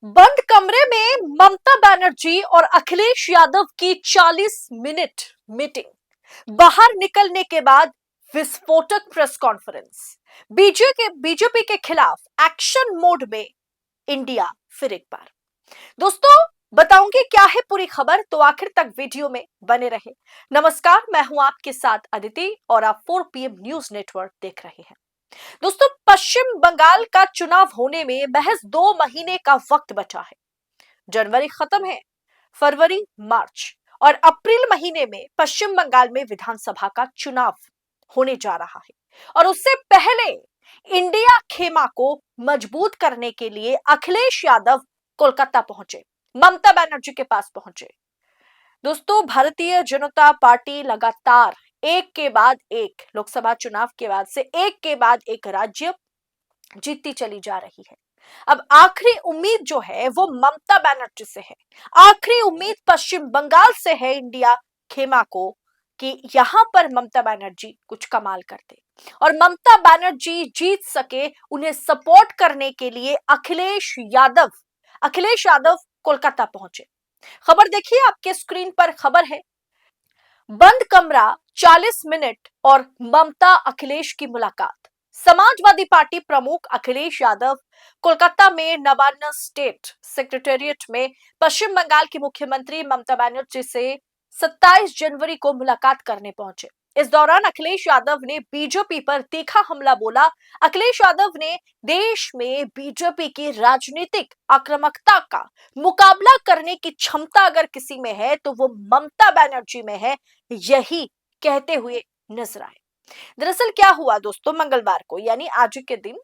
बंद कमरे में ममता बनर्जी और अखिलेश यादव की 40 मिनट मीटिंग, बाहर निकलने के बाद विस्फोटक प्रेस कॉन्फ्रेंस, बीजेपी के खिलाफ एक्शन मोड में इंडिया फिर एक बार। दोस्तों, बताऊंगी क्या है पूरी खबर, तो आखिर तक वीडियो में बने रहे। नमस्कार, मैं हूं आपके साथ अदिति और आप 4 PM न्यूज नेटवर्क देख रहे हैं। दोस्तों, पश्चिम बंगाल का चुनाव होने में महज 2 महीने का वक्त बचा है। जनवरी खत्म है, फरवरी, मार्च और अप्रैल महीने में पश्चिम बंगाल में विधानसभा का चुनाव होने जा रहा है और उससे पहले इंडिया खेमा को मजबूत करने के लिए अखिलेश यादव कोलकाता पहुंचे, ममता बनर्जी के पास पहुंचे। दोस्तों, भारतीय जनता पार्टी लगातार एक के बाद एक लोकसभा चुनाव के बाद से एक के बाद एक राज्य जीतती चली जा रही है। अब आखिरी उम्मीद जो है वो ममता बनर्जी से है। आखिरी उम्मीद पश्चिम बंगाल से है इंडिया खेमा को कि यहां पर ममता बनर्जी कुछ कमाल करते और ममता बनर्जी जीत सके। उन्हें सपोर्ट करने के लिए अखिलेश यादव कोलकाता पहुंचे। खबर देखिए, आपके स्क्रीन पर खबर है। बंद कमरा, 40 मिनट और ममता अखिलेश की मुलाकात। समाजवादी पार्टी प्रमुख अखिलेश यादव कोलकाता में नबान्ना स्टेट सेक्रेटेरिएट में पश्चिम बंगाल की मुख्यमंत्री ममता बनर्जी से 27 जनवरी को मुलाकात करने पहुंचे। इस दौरान अखिलेश यादव ने बीजेपी पर तीखा हमला बोला। अखिलेश यादव ने देश में बीजेपी की राजनीतिक आक्रामकता का मुकाबला करने की क्षमता अगर किसी में है तो वो ममता बनर्जी में है, यही कहते हुए नजर आए। दरअसल क्या हुआ दोस्तों, मंगलवार को यानी आज के दिन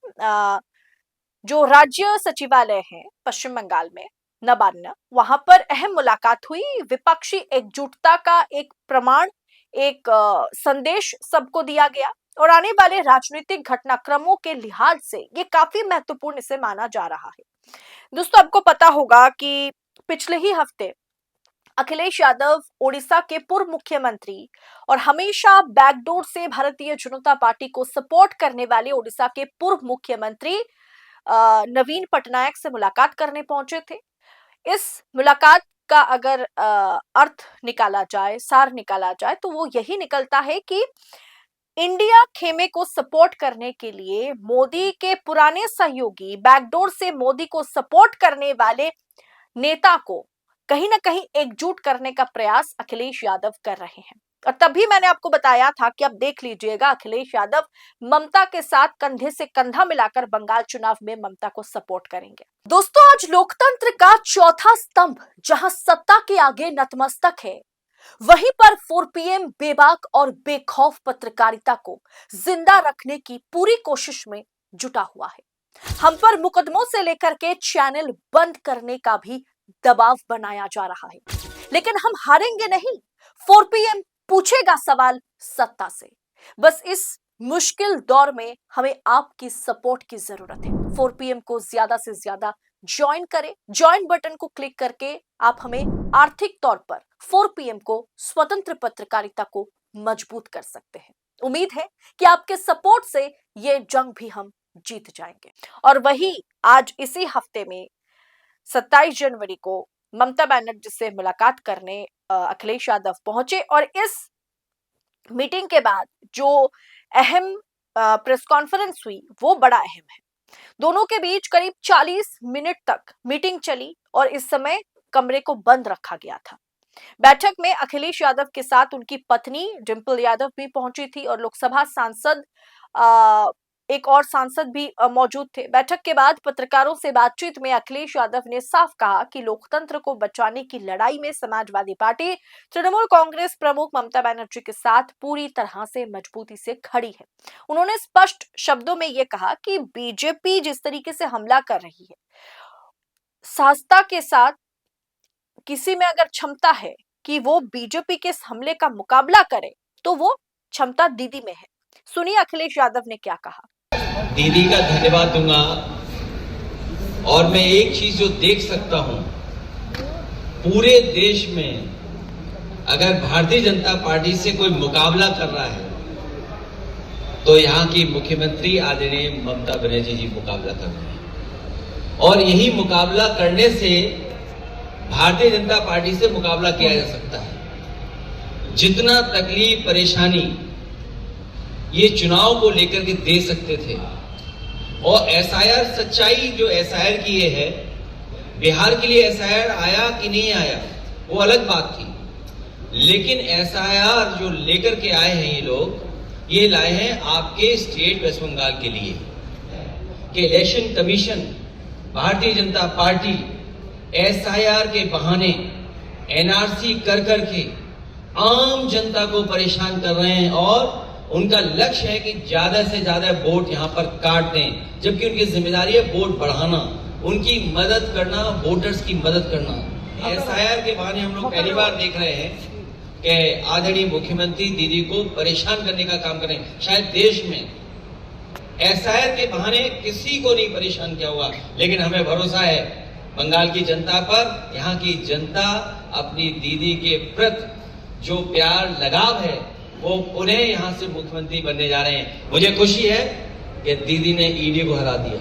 जो राज्य सचिवालय है पश्चिम बंगाल में नबान्ना, वहां पर अहम मुलाकात हुई। विपक्षी एकजुटता का एक प्रमाण, एक संदेश सबको दिया गया और आने वाले राजनीतिक घटनाक्रमों के लिहाज से ये काफी महत्वपूर्ण इसे माना जा रहा है। दोस्तों, आपको पता होगा कि पिछले ही हफ्ते अखिलेश यादव ओडिशा के पूर्व मुख्यमंत्री और हमेशा बैकडोर से भारतीय जनता पार्टी को सपोर्ट करने वाले ओडिशा के पूर्व मुख्यमंत्री नवीन पटनायक से मुलाकात करने पहुंचे थे। इस मुलाकात का अगर अर्थ निकाला जाए, सार निकाला जाए, तो वो यही निकलता है कि इंडिया खेमे को सपोर्ट करने के लिए मोदी के पुराने सहयोगी, बैकडोर से मोदी को सपोर्ट करने वाले नेता को कहीं ना कहीं एकजुट करने का प्रयास अखिलेश यादव कर रहे हैं। और तभी मैंने आपको बताया था कि अब देख लीजिएगा, अखिलेश यादव ममता के साथ कंधे से कंधा मिलाकर बंगाल चुनाव में ममता को सपोर्ट करेंगे। दोस्तों, आज लोकतंत्र का चौथा स्तंभ जहां सत्ता के आगे नतमस्तक है, वहीं पर 4 PM बेबाक और बेखौफ पत्रकारिता को जिंदा रखने की पूरी कोशिश में जुटा हुआ है। हम पर मुकदमों से लेकर के चैनल बंद करने का भी दबाव बनाया जा रहा है, लेकिन हम हारेंगे नहीं। 4 PM पूछेगा सवाल सत्ता से। बस इस मुश्किल दौर में हमें आपकी सपोर्ट की जरूरत है। 4 PM को ज्यादा से ज्यादा ज्वाइन करें। ज्वाइन बटन को क्लिक करके आप हमें आर्थिक तौर पर 4 PM को स्वतंत्र पत्रकारिता को मजबूत कर सकते हैं। उम्मीद है कि आपके सपोर्ट से ये जंग भी हम जीत जाएंगे। और वही आज इसी हफ्ते में 27 जनवरी को ममता बनर्जी से मुलाकात करने अखिलेश यादव पहुंचे और इस मीटिंग के बाद जो अहम प्रेस कॉन्फ्रेंस हुई वो बड़ा अहम है। दोनों के बीच करीब 40 मिनट तक मीटिंग चली और इस समय कमरे को बंद रखा गया था। बैठक में अखिलेश यादव के साथ उनकी पत्नी डिंपल यादव भी पहुंची थी और लोकसभा सांसद एक और सांसद भी मौजूद थे। बैठक के बाद पत्रकारों से बातचीत में अखिलेश यादव ने साफ कहा कि लोकतंत्र को बचाने की लड़ाई में समाजवादी पार्टी तृणमूल कांग्रेस प्रमुख ममता बनर्जी के साथ पूरी तरह से मजबूती से खड़ी है। उन्होंने स्पष्ट शब्दों में यह कहा कि बीजेपी जिस तरीके से हमला कर रही है, सहजता के साथ किसी में अगर क्षमता है कि वो बीजेपी के इस हमले का मुकाबला करे तो वो क्षमता दीदी में है। सुनिए अखिलेश यादव ने क्या कहा। दीदी का धन्यवाद दूंगा और मैं एक चीज जो देख सकता हूं, पूरे देश में अगर भारतीय जनता पार्टी से कोई मुकाबला कर रहा है तो यहाँ की मुख्यमंत्री आदरणीय ममता बनर्जी जी मुकाबला कर रहे हैं। और यही मुकाबला करने से भारतीय जनता पार्टी से मुकाबला किया जा सकता है। जितना तकलीफ परेशानी ये चुनाव को लेकर के दे सकते थे, और एसआईआर सच्चाई जो एसआईआर की ये है, बिहार के लिए एसआईआर आया कि नहीं आया वो अलग बात थी, लेकिन एसआईआर जो लेकर के आए हैं ये लोग, ये लाए हैं आपके स्टेट वेस्ट बंगाल के लिए कि election commission, Bharatiya Janata party SIR के बहाने एनआरसी कर करके आम जनता को परेशान कर रहे हैं, और उनका लक्ष्य है कि ज्यादा से ज्यादा वोट यहां पर काट दें, जबकि उनकी जिम्मेदारी है वोट बढ़ाना, उनकी मदद करना, वोटर्स की मदद करना। एसआईआर के बहाने हम लोग पहली बार देख रहे हैं कि आदरणीय मुख्यमंत्री दीदी को परेशान करने का काम करें। शायद देश में एसआईआर के बहाने किसी को नहीं परेशान किया होगा, लेकिन हमें भरोसा है बंगाल की जनता पर। यहाँ की जनता अपनी दीदी के प्रति जो प्यार लगाव है वो उन्हें यहाँ से मुख्यमंत्री बनने जा रहे हैं। मुझे खुशी है कि दीदी ने ईडी को हरा दिया,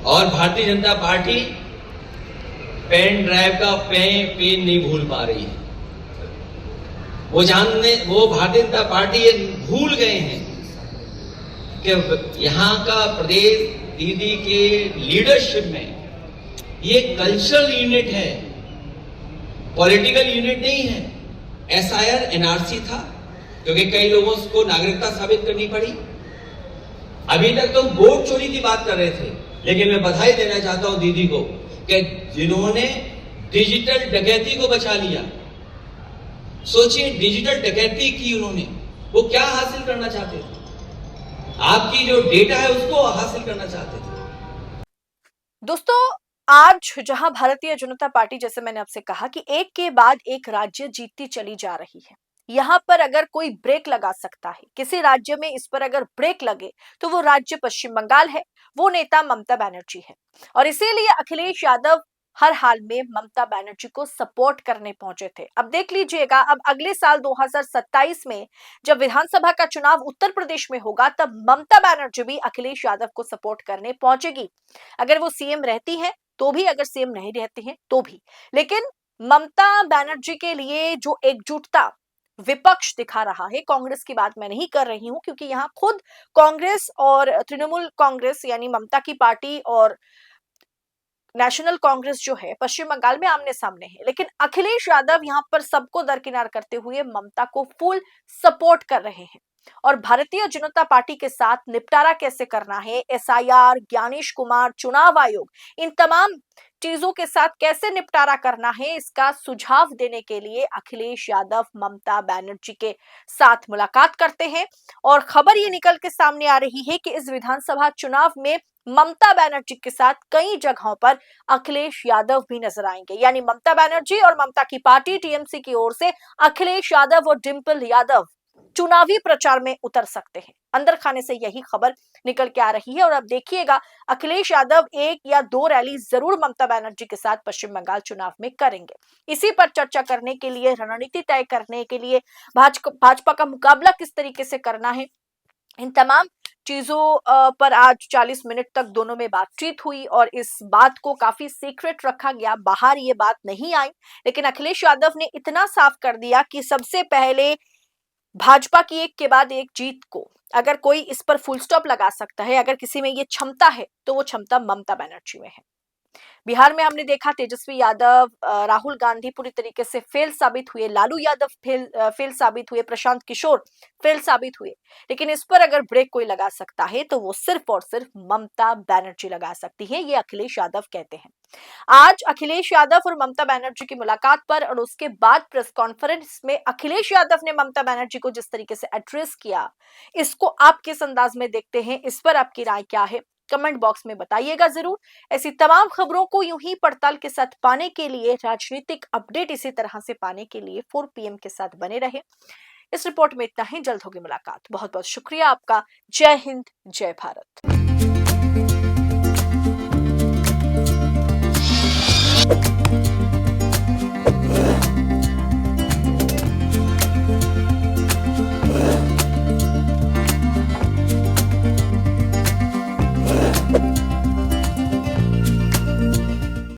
और Bharatiya Janata party pen drive का पिन नहीं भूल पा रही है। वो भारतीय जनता पार्टी ये भूल गए हैं कि यहाँ का प्रदेश दीदी के लीडरशिप में ये कल्चरल यूनिट है, पॉलिटिकल यूनिट नहीं है। एसआईआर एनआरसी था, क्योंकि कई लोगों को नागरिकता साबित करनी पड़ी। अभी तक तो वोट चोरी की बात कर रहे थे, लेकिन मैं बधाई देना चाहता हूं दीदी को कि जिन्होंने डिजिटल डकैती को बचा लिया। सोचिए, डिजिटल डकैती की उन्होंने, वो क्या हासिल करना चाहते थे? आपकी जो डेटा है उसको हासिल करना चाहते थे। दोस्तों, आज जहां भारतीय जनता पार्टी, जैसे मैंने आपसे कहा कि एक के बाद एक राज्य जीतती चली जा रही है, यहां पर अगर कोई ब्रेक लगा सकता है, किसी राज्य में इस पर अगर ब्रेक लगे तो वो राज्य पश्चिम बंगाल है, वो नेता ममता बनर्जी है। और इसीलिए अखिलेश यादव हर हाल में ममता बनर्जी को सपोर्ट करने पहुंचे थे। अब देख लीजिएगा, अब अगले साल 2027 में जब विधानसभा का चुनाव उत्तर प्रदेश में होगा, तब ममता बनर्जी भी अखिलेश यादव को सपोर्ट करने पहुंचेगी। अगर वो सीएम रहती है तो भी, अगर सीएम नहीं रहती हैं तो भी। लेकिन ममता बनर्जी के लिए जो एकजुटता विपक्ष दिखा रहा है, कांग्रेस की बात मैं नहीं कर रही हूं, क्योंकि यहां खुद कांग्रेस और तृणमूल कांग्रेस यानी ममता की पार्टी और नेशनल कांग्रेस जो है पश्चिम बंगाल में आमने सामने है, लेकिन अखिलेश यादव यहां पर सबको दरकिनार करते हुए ममता को फुल सपोर्ट कर रहे हैं। और भारतीय जनता पार्टी के साथ निपटारा कैसे करना है, एसआईआर, ज्ञानेश कुमार, चुनाव आयोग, इन तमाम चीजों के साथ कैसे निपटारा करना है, इसका सुझाव देने के लिए अखिलेश यादव ममता बनर्जी के साथ मुलाकात करते हैं। और खबर ये निकल के सामने आ रही है कि इस विधानसभा चुनाव में ममता बनर्जी के साथ कई जगहों पर अखिलेश यादव भी नजर आएंगे। यानी ममता बनर्जी और ममता की पार्टी टीएमसी की ओर से अखिलेश यादव और डिंपल यादव चुनावी प्रचार में उतर सकते हैं। अंदर खाने से यही खबर निकल के आ रही है। और अब देखिएगा, अखिलेश यादव 1 या 2 रैली जरूर ममता बनर्जी के साथ पश्चिम बंगाल चुनाव में करेंगे। इसी पर चर्चा करने के लिए, रणनीति तय करने के लिए, भाजपा का मुकाबला किस तरीके से करना है, इन तमाम चीजों पर आज 40 मिनट तक दोनों में बातचीत हुई। और इस बात को काफी सीक्रेट रखा गया, बाहर ये बात नहीं आई। लेकिन अखिलेश यादव ने इतना साफ कर दिया कि सबसे पहले भाजपा की एक के बाद एक जीत को अगर कोई इस पर फुल स्टॉप लगा सकता है, अगर किसी में ये क्षमता है, तो वो क्षमता ममता बनर्जी में है। बिहार में हमने देखा तेजस्वी यादव, राहुल गांधी पूरी तरीके से फेल साबित हुए, लालू यादव फेल साबित हुए, प्रशांत किशोर फेल साबित हुए। लेकिन इस पर अगर ब्रेक कोई लगा सकता है तो वो सिर्फ और सिर्फ ममता बनर्जी लगा सकती है, ये अखिलेश यादव कहते हैं। आज अखिलेश यादव और ममता बनर्जी की मुलाकात पर और उसके बाद प्रेस कॉन्फ्रेंस में अखिलेश यादव ने ममता बनर्जी को जिस तरीके से एड्रेस किया, इसको आप किस अंदाज में देखते हैं, इस पर आपकी राय क्या है, कमेंट बॉक्स में बताइएगा जरूर। ऐसी तमाम खबरों को यूं ही पड़ताल के साथ पाने के लिए, राजनीतिक अपडेट इसी तरह से पाने के लिए 4 PM के साथ बने रहे। इस रिपोर्ट में इतना ही, जल्द होगी मुलाकात। बहुत बहुत शुक्रिया आपका। जय हिंद, जय भारत।